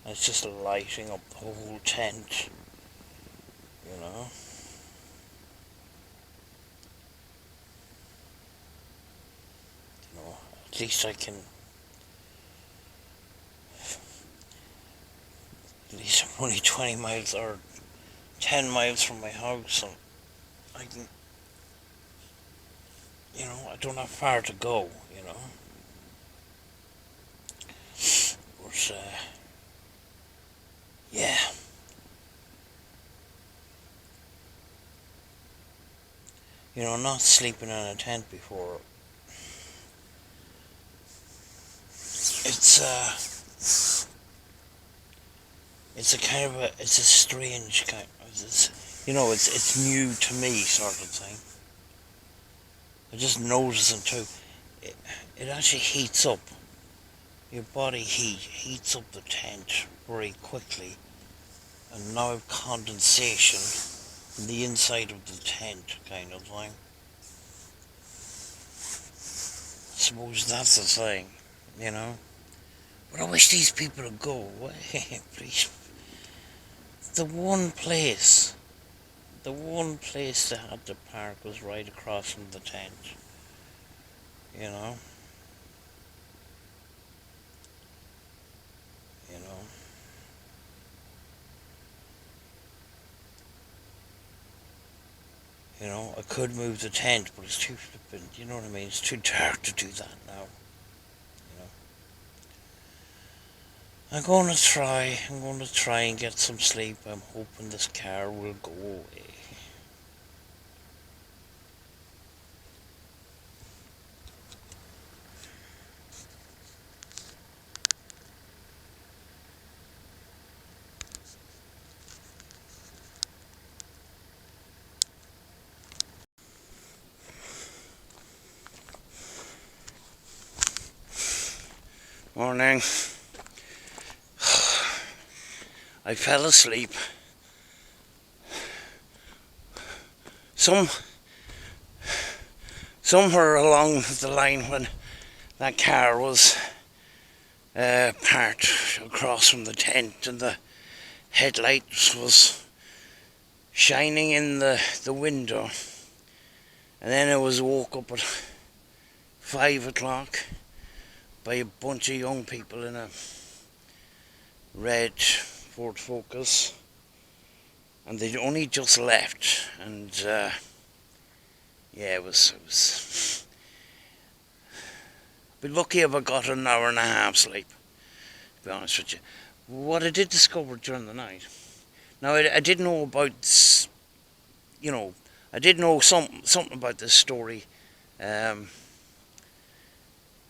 and it's just lighting up the whole tent, you know. You know, at least I'm only 20 miles or 10 miles from my house, and I can, you know, I don't have far to go, you know. But, yeah. You know, not sleeping in a tent before, it's a strange kind of, you know, it's new to me sort of thing. I just noticing too, it actually heats up. Your body heats up the tent very quickly, and now I've condensation in the inside of the tent kind of thing. I suppose that's the thing, you know. But I wish these people would go away, please. The one place they had to park was right across from the tent, you know. You know. You know, I could move the tent, but it's too flippant, you know what I mean? It's too dark to do that now. You know. I'm going to try and get some sleep. I'm hoping this car will go away. Morning. I fell asleep. Somewhere along the line when that car was parked across from the tent, and the headlights was shining in the window, and then I was woke up at 5 o'clock by a bunch of young people in a red Ford Focus, and they'd only just left, and yeah, it was I'd be lucky if I got an hour and a half sleep, to be honest with you. What I did discover during the night, now I did know about, you know, I did know something about this story, and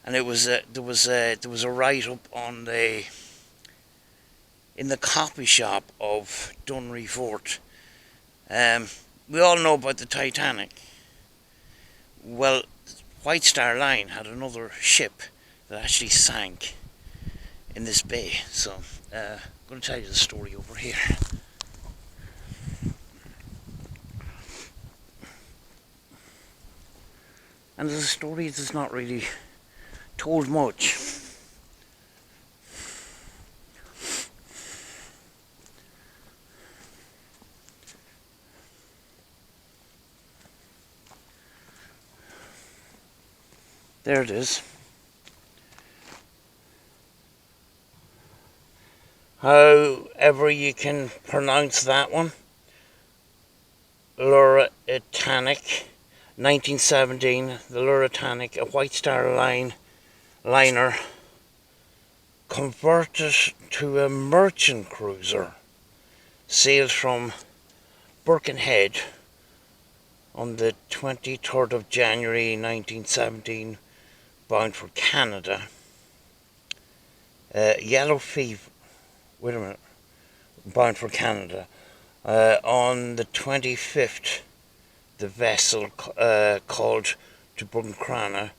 it was there was a write-up on in the copy shop of Dunry Fort. We all know about the Titanic. Well, White Star Line had another ship that actually sank in this bay. So, I'm going to tell you the story over here. And it's a story that's not really told much. There it is. However you can pronounce that one. Luritanic, 1917. The Luritanic, a White Star Line liner converted to a merchant cruiser, sailed from Birkenhead on the 23rd of January 1917, bound for Canada. Yellow fever. Wait a minute. Bound for Canada. On the 25th, the vessel called to Buncrana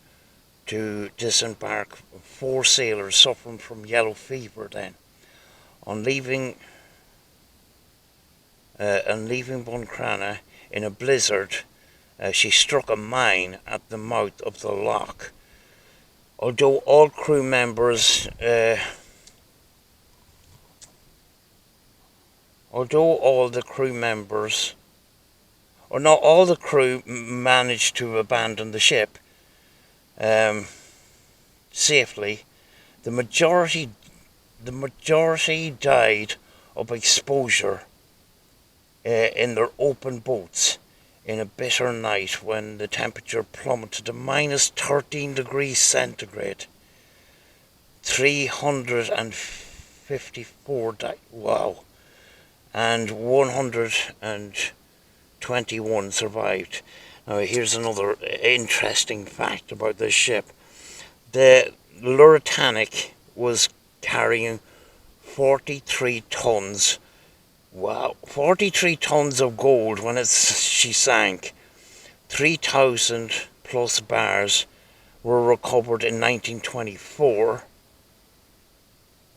to disembark 4 sailors suffering from yellow fever then. On leaving Buncrana in a blizzard, she struck a mine at the mouth of the loch. Although all crew members all the crew managed to abandon the ship safely, the majority died of exposure in their open boats in a bitter night when the temperature plummeted to minus 13 degrees centigrade. 354 died. Wow. And 121 survived. Now here's another interesting fact about this ship. The Luritanic was carrying 43 tons. Wow, 43 tons of gold when she sank. 3,000 plus bars were recovered in 1924.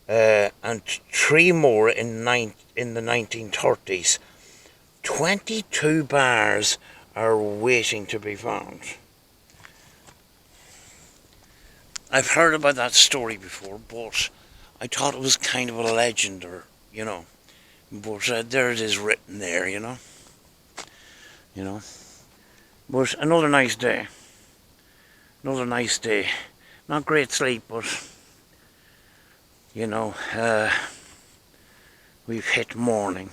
And 3 more in the 1930s. 22 bars are waiting to be found. I've heard about that story before, but I thought it was kind of a legend, or you know. But there it is written there, you know. But another nice day. Another nice day. Not great sleep, but you know, we've hit morning.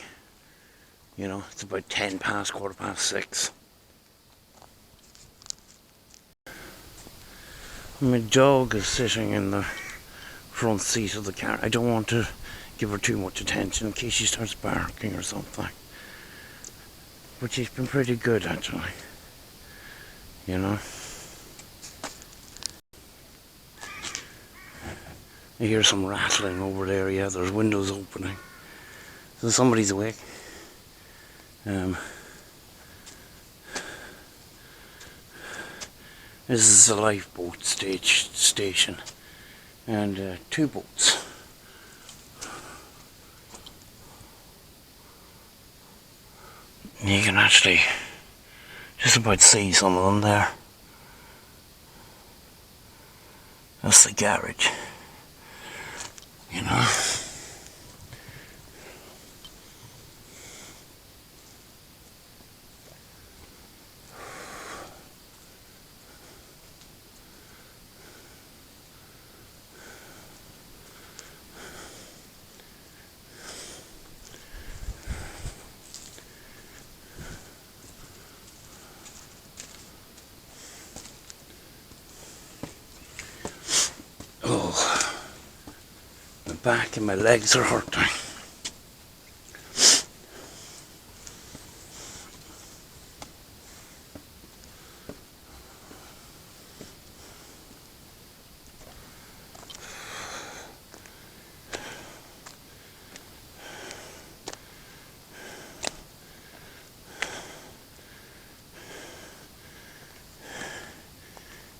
You know, it's about 10 past, 6:15. My dog is sitting in the front seat of the car. I don't want to give her too much attention in case she starts barking or something. But she's been pretty good, actually. You know. You hear some rattling over there, yeah, there's windows opening. So somebody's awake. This is a lifeboat station. And 2 boats. You can actually just about see some of them there. That's the garage. You know. Oh, my back and my legs are hurting.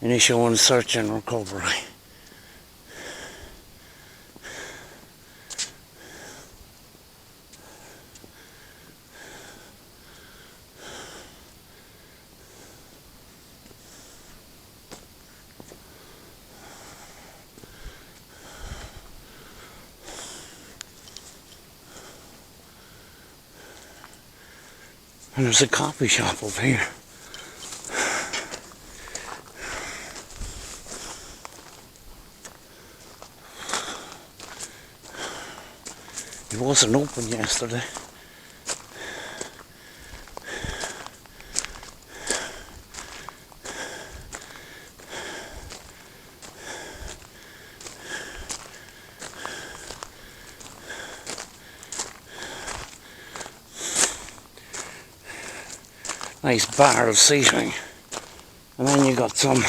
Initial search and recovery. And there's a coffee shop over here. It wasn't open yesterday. Nice bar of seating, and then you got some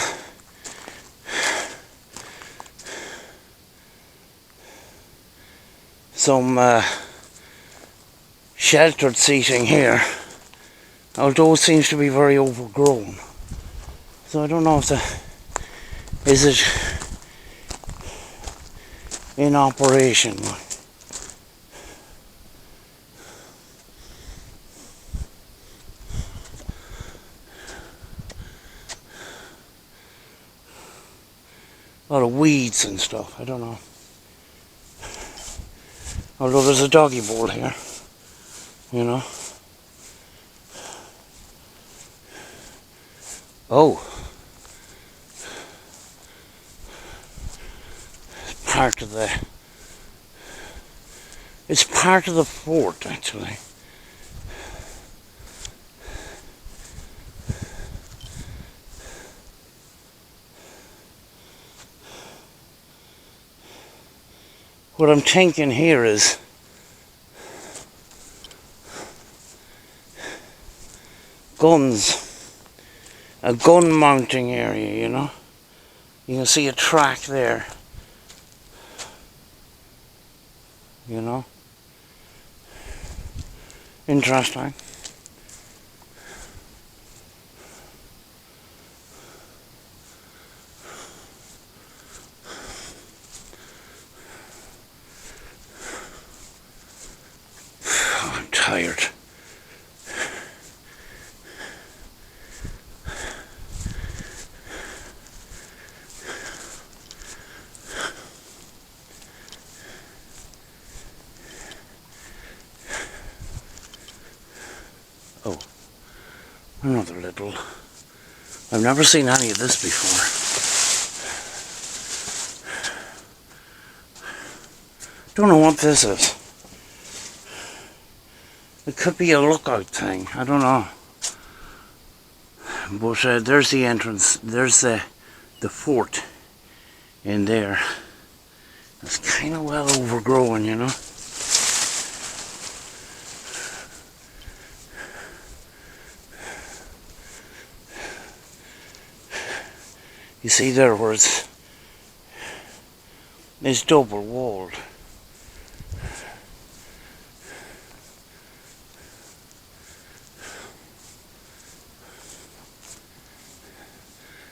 sheltered seating here, although it seems to be very overgrown. So I don't know if is it in operation. A lot of weeds and stuff, I don't know. Although there's a doggy bowl here, you know. Oh. It's part of the fort, actually. What I'm thinking here is guns, a gun mounting area, you know. You can see a track there, you know. Interesting. I'm tired. Oh, another little. I've never seen any of this before. Don't know what this is. It could be a lookout thing, I don't know. But there's the entrance, there's the fort in there. It's kind of well overgrown, you know. You see there where it's double walled.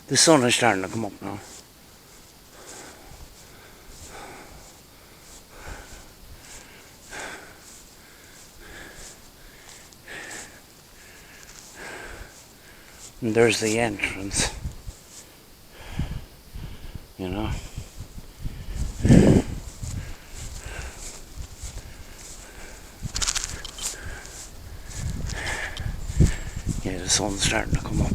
The sun is starting to come up now. And there's the entrance. You know. Yeah, the sun's starting to come up.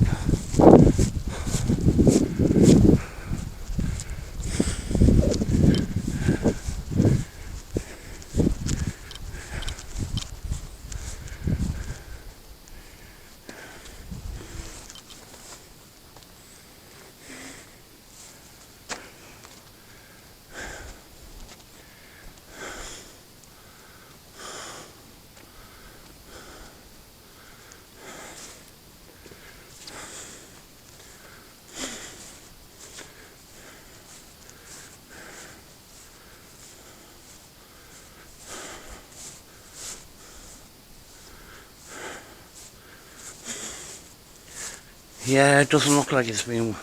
Yeah, it doesn't look like it's been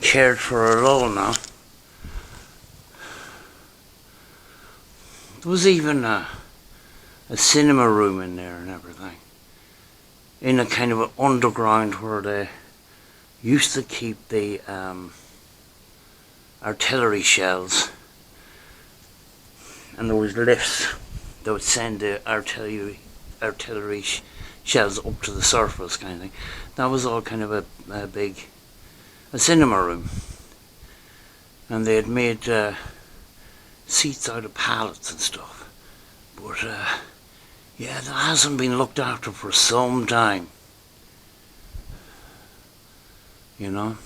cared for at all now. There was even a cinema room in there and everything. In a kind of an underground where they used to keep the artillery shells. And there was lifts that would send the artillery shells up to the surface, kind of thing. That was all kind of a big cinema room, and they had made seats out of pallets and stuff. But yeah, that hasn't been looked after for some time. You know,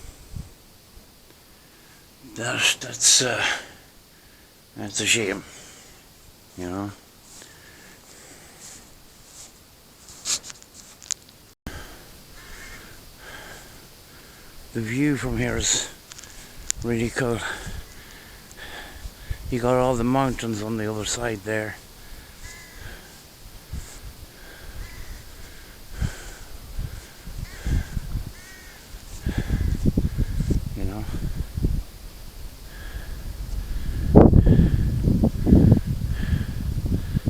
that's a shame. You know. The view from here is really cool. You got all the mountains on the other side there. You know.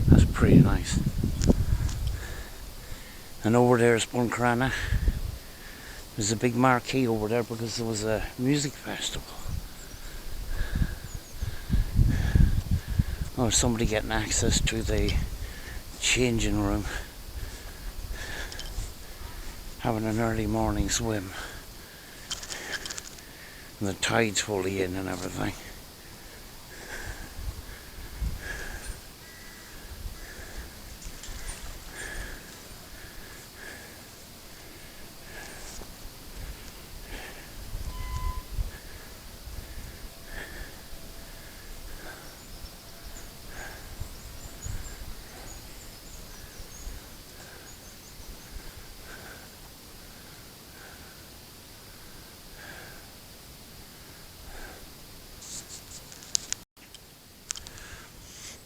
That's pretty nice. And over there is Buncrana. There's a big marquee over there because there was a music festival. Oh, somebody getting access to the changing room. Having an early morning swim. And the tide's fully in and everything.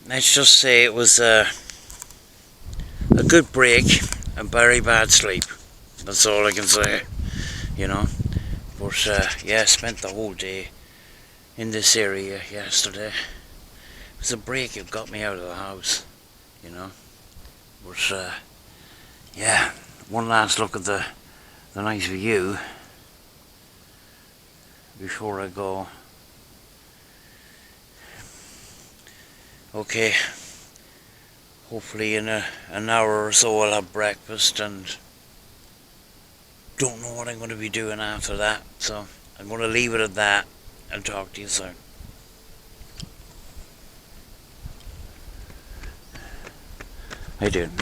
Let's just say it was a good break, a very bad sleep. That's all I can say, you know. But yeah, I spent the whole day in this area yesterday. It was a break, it got me out of the house, you know. But yeah, one last look at the nice view before I go. Okay, hopefully in an hour or so I'll have breakfast, and don't know what I'm going to be doing after that, so I'm going to leave it at that and talk to you soon. How you doing?